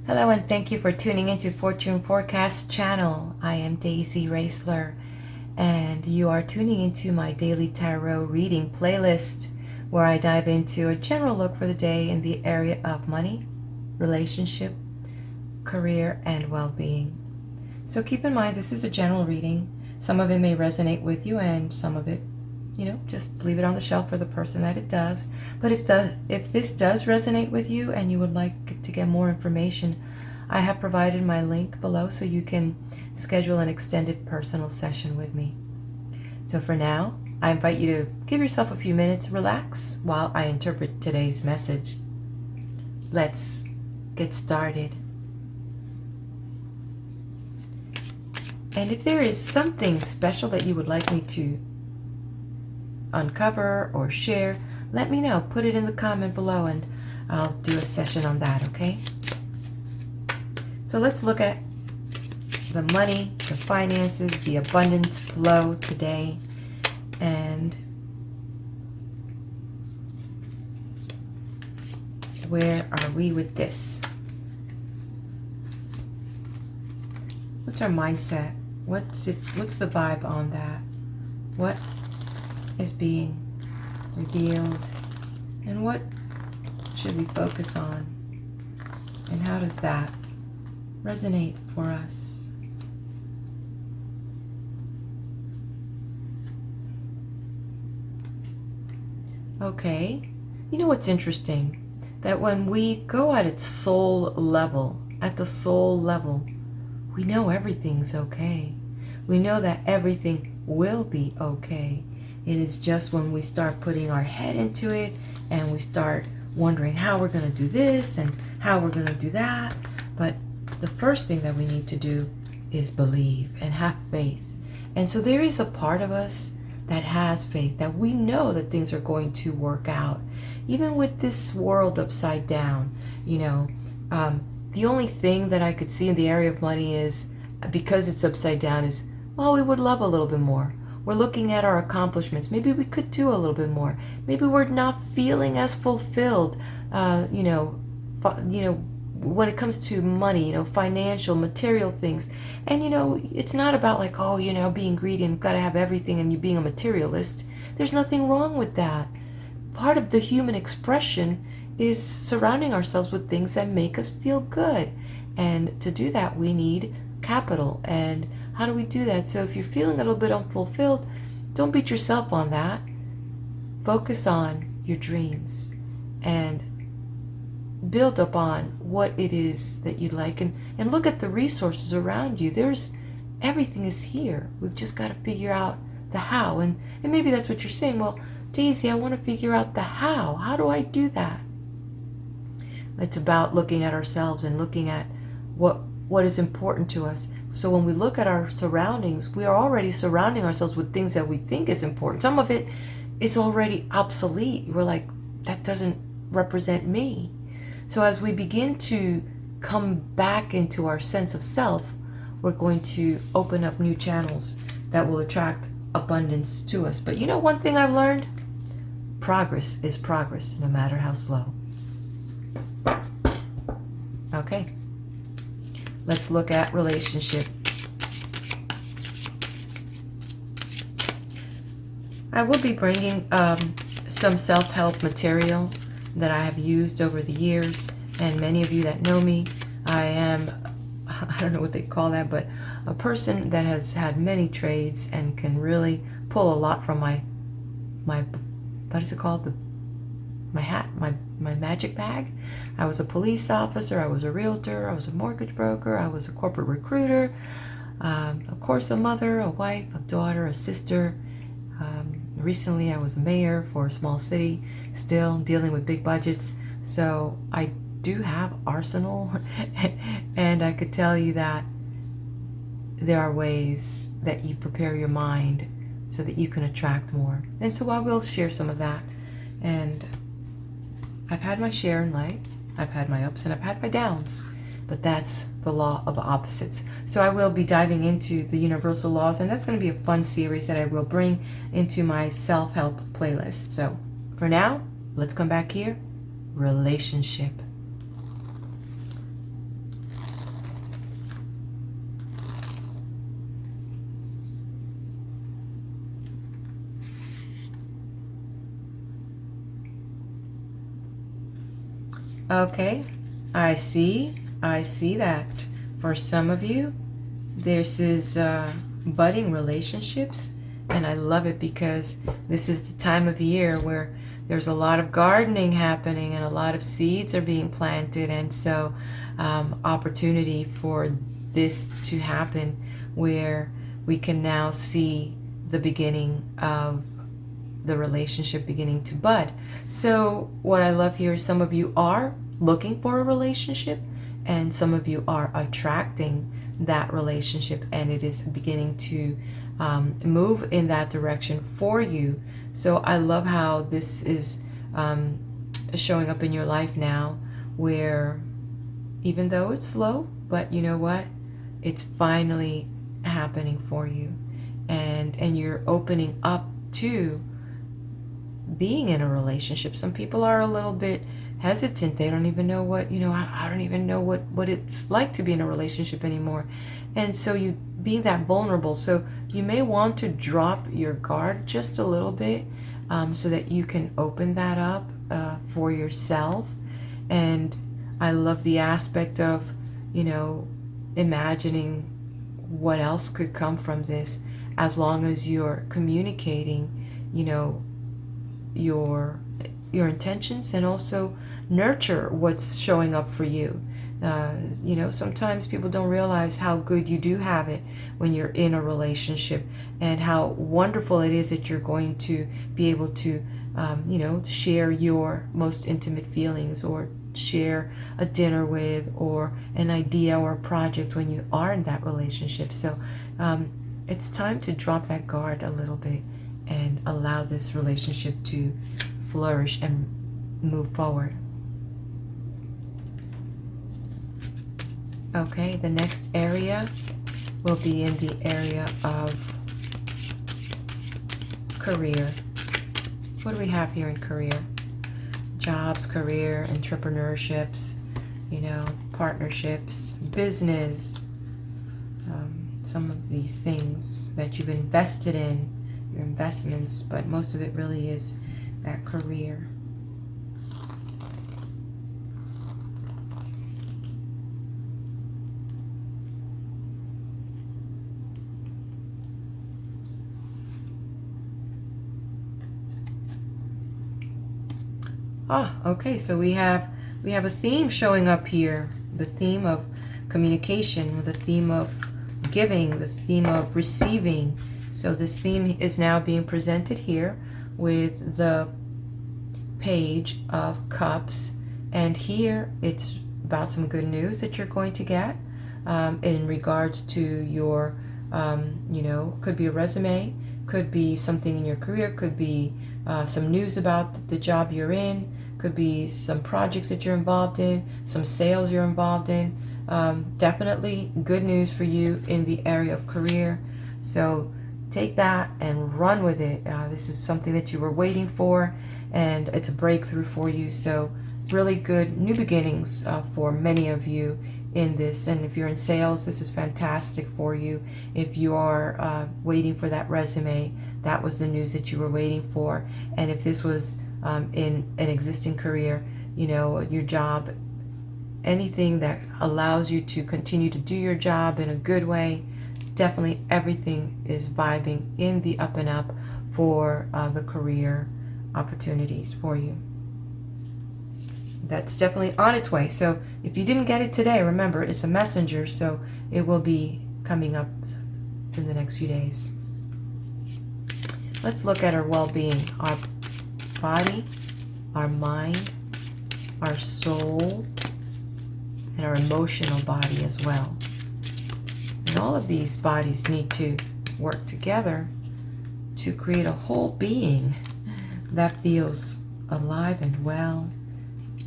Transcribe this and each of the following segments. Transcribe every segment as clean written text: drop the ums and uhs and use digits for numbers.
Hello and thank you for tuning into Fortune Forecast channel. I am Daisy Raisler and you are tuning into my daily tarot reading playlist where I dive into a general look for the day in the area of money, relationship, career, and well-being. So keep in mind this is a general reading. Some of it may resonate with you and some of it, just leave it on the shelf for the person that it does. But if this does resonate with you and you would like to get more information, I have provided my link below so you can schedule an extended personal session with me. So for now, I invite you to give yourself a few minutes, relax while I interpret today's message. Let's get started. And if there is something special that you would like me to uncover or share, let me know. Put it in the comment below and I'll do a session on that, okay? So let's look at the money, the finances, the abundance flow today. And where are we with this? What's our mindset? What's the vibe on that? What is being revealed? And what should we focus on? And how does that resonate for us? Okay, you know what's interesting? That when we go at its soul level, we know everything's okay. We know that everything will be okay. It is just when we start putting our head into it and we start wondering how we're going to do this and how we're going to do that. But the first thing that we need to do is believe and have faith. And so there is a part of us that has faith, that we know that things are going to work out. Even with this world upside down, the only thing that I could see in the area of money is, because it's upside down, is, well, we would love a little bit more. We're looking at our accomplishments. Maybe we could do a little bit more. Maybe we're not feeling as fulfilled, when it comes to money, financial, material things. And, it's not about like, being greedy and got to have everything and you being a materialist. There's nothing wrong with that. Part of the human expression is surrounding ourselves with things that make us feel good. And to do that, we need capital. And how do we do that? So if you're feeling a little bit unfulfilled, don't beat yourself on that. Focus on your dreams and build upon what it is that you like, and look at the resources around you. Everything is here. We've just got to figure out the how. And maybe that's what you're saying. Well, Daisy, I want to figure out the how. How do I do that? It's about looking at ourselves and looking at what is important to us. So when we look at our surroundings, we are already surrounding ourselves with things that we think is important. Some of it is already obsolete. We're like, that doesn't represent me. So as we begin to come back into our sense of self, we're going to open up new channels that will attract abundance to us. But one thing I've learned? Progress is progress, no matter how slow. Okay. Let's look at relationship. I will be bringing some self-help material that I have used over the years, and many of you that know me, I am, I don't know what they call that, but a person that has had many trades and can really pull a lot from my what is it called? My hat, my magic bag. I was a police officer, I was a realtor, I was a mortgage broker, I was a corporate recruiter, of course a mother, a wife, a daughter, a sister. Recently I was a mayor for a small city, still dealing with big budgets. So I do have arsenal and I could tell you that there are ways that you prepare your mind so that you can attract more. And so I will share some of that. And I've had my share in life. I've had my ups and I've had my downs. But that's the law of opposites. So I will be diving into the universal laws, and that's going to be a fun series that I will bring into my self-help playlist. So for now, let's come back here. Relationship. Okay, I see that. For some of you, this is budding relationships, and I love it because this is the time of year where there's a lot of gardening happening and a lot of seeds are being planted, and so opportunity for this to happen where we can now see the beginning of the relationship beginning to bud. So what I love here is some of you are looking for a relationship and some of you are attracting that relationship, and it is beginning to move in that direction for you. So I love how this is showing up in your life now, where even though it's slow, but you know what? It's finally happening for you, and you're opening up to being in a relationship. Some people are a little bit hesitant. They don't even know what, I don't even know what it's like to be in a relationship anymore. And so you being that vulnerable. So you may want to drop your guard just a little bit so that you can open that up for yourself. And I love the aspect of, imagining what else could come from this, as long as you're communicating, your intentions, and also nurture what's showing up for you. Sometimes people don't realize how good you do have it when you're in a relationship, and how wonderful it is that you're going to be able to share your most intimate feelings, or share a dinner with, or an idea or a project when you are in that relationship. So it's time to drop that guard a little bit and allow this relationship to flourish and move forward. Okay, the next area will be in the area of career. What do we have here in career? Jobs, career, entrepreneurships, partnerships, business, some of these things that you've invested in, your investments, but most of it really is that career. Okay, so we have a theme showing up here. The theme of communication, the theme of giving, the theme of receiving. So this theme is now being presented here with the Page of Cups, and here it's about some good news that you're going to get in regards to your could be a resume, could be something in your career, could be some news about the job you're in, could be some projects that you're involved in, some sales you're involved in. Definitely good news for you in the area of career. So take that and run with it. This is something that you were waiting for, and it's a breakthrough for you. So really good new beginnings for many of you in this. And if you're in sales, this is fantastic for you. If you are waiting for that resume, that was the news that you were waiting for. And if this was in an existing career, your job, anything that allows you to continue to do your job in a good way, definitely everything is vibing in the up and up for the career opportunities for you. That's definitely on its way. So if you didn't get it today, remember, it's a messenger, so it will be coming up in the next few days. Let's look at our well-being, our body, our mind, our soul, and our emotional body as well. And all of these bodies need to work together to create a whole being that feels alive and well,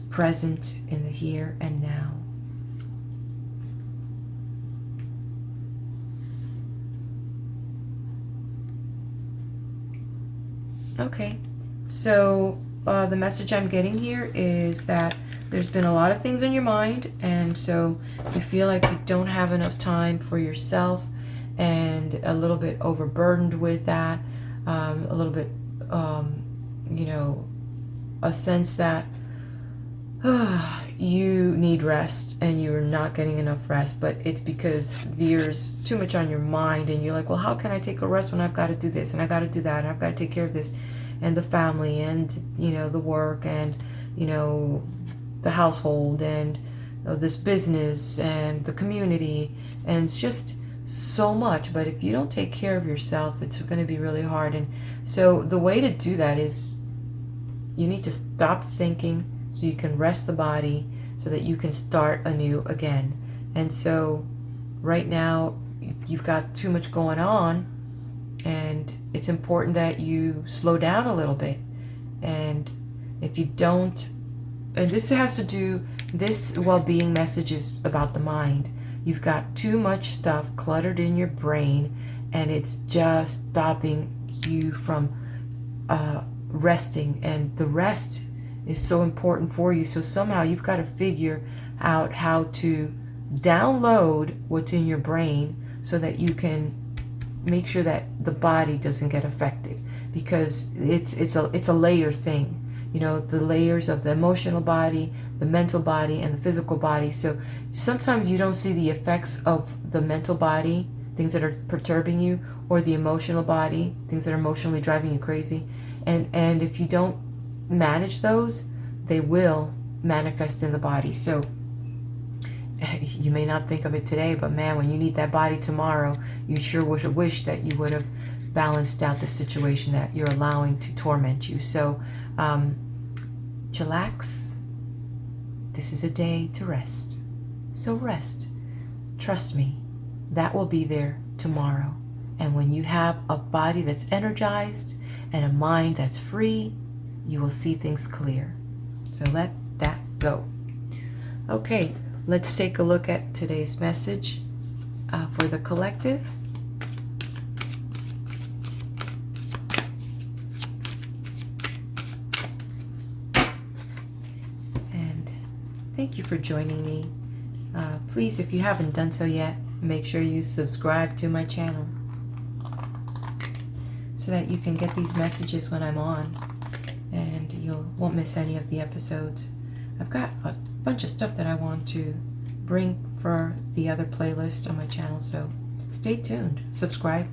present in the here and now. Okay, so the message I'm getting here is that there's been a lot of things on your mind, and so you feel like you don't have enough time for yourself, and a little bit overburdened with that, a little bit, a sense that you need rest and you're not getting enough rest, but it's because there's too much on your mind and you're like, well, how can I take a rest when I've got to do this and I got to do that and I've got to take care of this and the family and, you know, the work and, you know, the household and this business and the community, and it's just so much. But if you don't take care of yourself, it's going to be really hard. And so the way to do that is you need to stop thinking so you can rest the body so that you can start anew again. And so right now you've got too much going on, and it's important that you slow down a little bit. And if you don't, and this has to do, this well-being message is about the mind. You've got too much stuff cluttered in your brain, and it's just stopping you from resting. And the rest is so important for you. So somehow you've got to figure out how to download what's in your brain so that you can make sure that the body doesn't get affected, because it's a layer thing. You know, the layers of the emotional body, the mental body, and the physical body. So sometimes you don't see the effects of the mental body, things that are perturbing you, or the emotional body, things that are emotionally driving you crazy. And if you don't manage those, they will manifest in the body. So you may not think of it today, but man, when you need that body tomorrow, you sure wish that you would have balanced out the situation that you're allowing to torment you. So chillax. This is a day to rest. So rest. Trust me, that will be there tomorrow. And when you have a body that's energized and a mind that's free, you will see things clear. So let that go. Okay, let's take a look at today's message for the collective. And thank you for joining me. Please, if you haven't done so yet, make sure you subscribe to my channel so that you can get these messages when I'm on, and you won't miss any of the episodes. I've got a bunch of stuff that I want to bring for the other playlist on my channel, so stay tuned. Subscribe.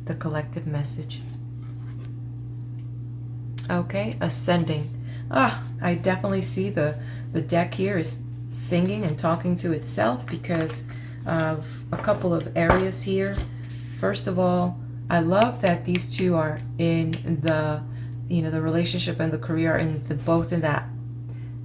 The collective message. Okay, ascending. I definitely see the deck here is singing and talking to itself because of a couple of areas here. First of all, I love that these two are in the, you know, the relationship and the career, and both in that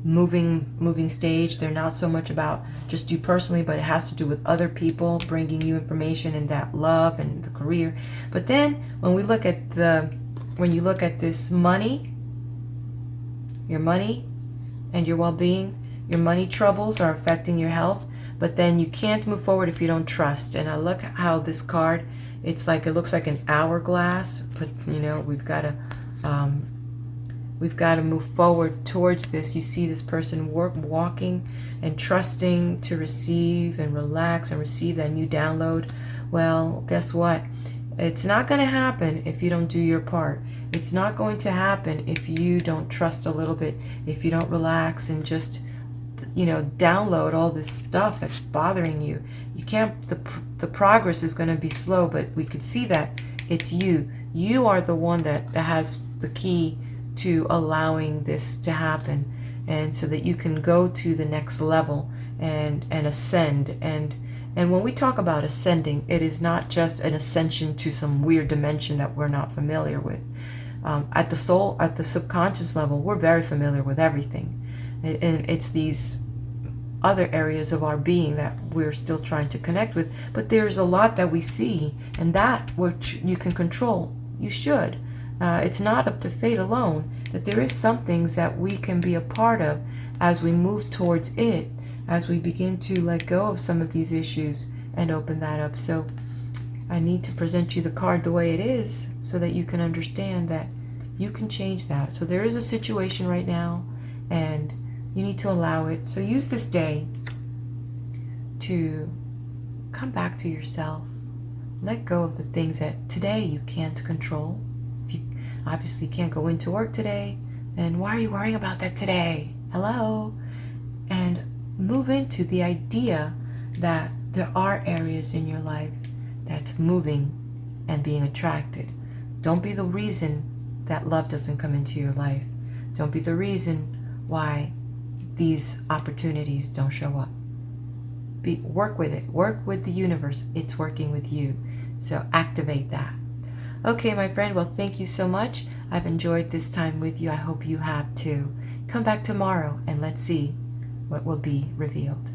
moving stage. They're not so much about just you personally, but it has to do with other people bringing you information and that love and the career. But then when you look at this money, your money and your well-being, your money troubles are affecting your health, but then you can't move forward if you don't trust. And I look how this card, it looks like an hourglass, but you know, we've got to move forward towards this. You see this person walking and trusting to receive and relax and receive that new download. Well, guess what? It's not going to happen if you don't do your part. It's not going to happen if you don't trust a little bit, if you don't relax and just, you know, download all this stuff that's bothering you. You can't, the progress is going to be slow, but we could see that it's you. You are the one that has the key to allowing this to happen, and so that you can go to the next level and ascend. And when we talk about ascending, it is not just an ascension to some weird dimension that we're not familiar with. At the subconscious level, we're very familiar with everything. And it's these other areas of our being that we're still trying to connect with. But there's a lot that we see, and that which you can control, you should. It's not up to fate alone, that there is some things that we can be a part of as we move towards it, as we begin to let go of some of these issues and open that up. So I need to present you the card the way it is so that you can understand that you can change that. So there is a situation right now, and you need to allow it. So use this day to come back to yourself. Let go of the things that today you can't control. If you obviously can't go into work today, And why are you worrying about that today? Hello? And move into the idea that there are areas in your life that's moving and being attracted. Don't be the reason that love doesn't come into your life. Don't be the reason why these opportunities don't show up. Work with it. Work with the universe. It's working with you. So activate that. Okay, my friend. Well, thank you so much. I've enjoyed this time with you. I hope you have too. Come back tomorrow and let's see what will be revealed.